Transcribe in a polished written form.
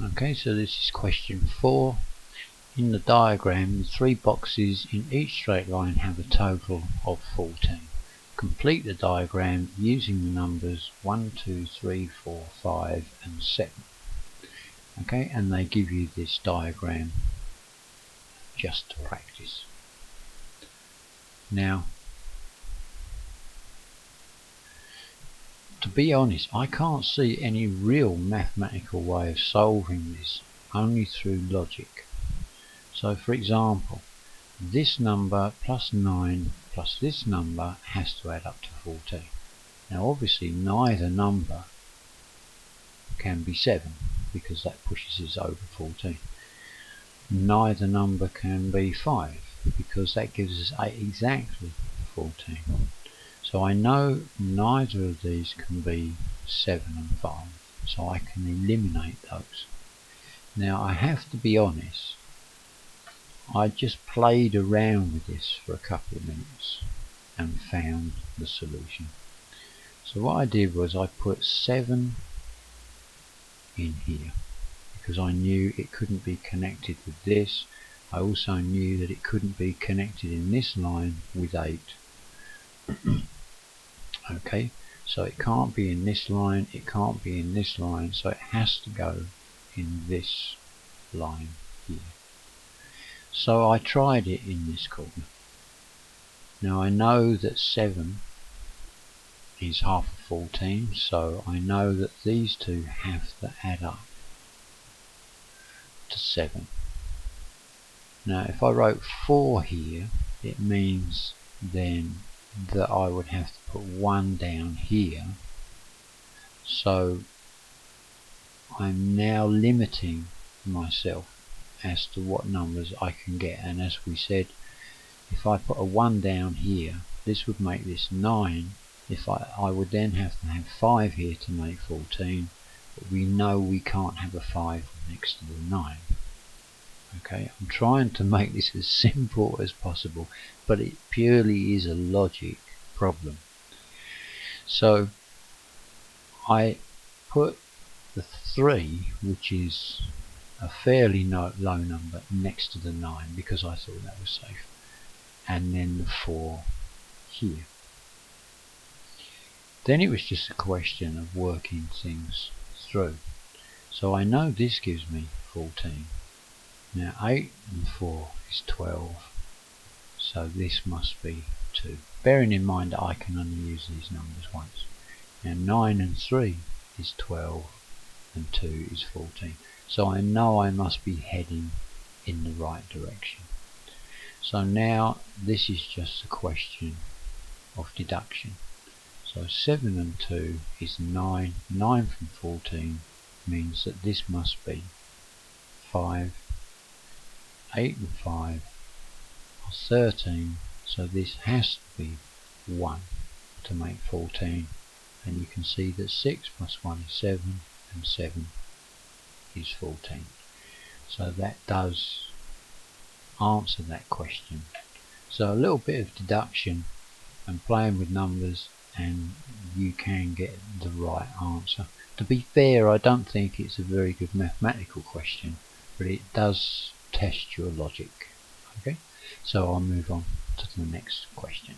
Okay, so this is question 4. In the diagram, the 3 boxes in each straight line have a total of 14. Complete the diagram using the numbers 1, 2, 3, 4, 5 and 7. Okay, and they give you this diagram just to practice. Now, to be honest, I can't see any real mathematical way of solving this, only through logic. So for example, this number plus 9 plus this number has to add up to 14. Now obviously neither number can be 7 because that pushes us over 14. Neither number can be 5 because that gives us exactly 14. So I know neither of these can be 7 and 5, so I can eliminate those. Now I have to be honest, I just played around with this for a couple of minutes and found the solution. So what I did was I put 7 in here because I knew it couldn't be connected with this. I also knew that it couldn't be connected in this line with 8. Okay, so it can't be in this line, it can't be in this line, so it has to go in this line here. So I tried it in this corner. Now I know that 7 is half of 14, so I know that these two have to add up to 7. Now if I wrote 4 here, it means then that I would have to put 1 down here. So I'm now limiting myself as to what numbers I can get, and as we said, if I put a 1 down here, this would make this 9. If I would then have to have 5 here to make 14, but we know we can't have a 5 next to the 9. Okay, I'm trying to make this as simple as possible, but it purely is a logic problem. So I put the 3, which is a fairly low number, next to the 9 because I thought that was safe, and then the 4 here. Then it was just a question of working things through. So I know this gives me 14. Now 8 and 4 is 12, so this must be 2. Bearing in mind that I can only use these numbers once. Now 9 and 3 is 12 and 2 is 14. So I know I must be heading in the right direction. So now this is just a question of deduction. So 7 and 2 is 9. 9 from 14 means that this must be 5. 8 and 5 are 13, so this has to be 1 to make 14, and you can see that 6 plus 1 is 7 and 7 is 14. So that does answer that question. So a little bit of deduction and playing with numbers and you can get the right answer. To be fair, I don't think it's a very good mathematical question, but it does test your logic. Okay, so I'll move on to the next question.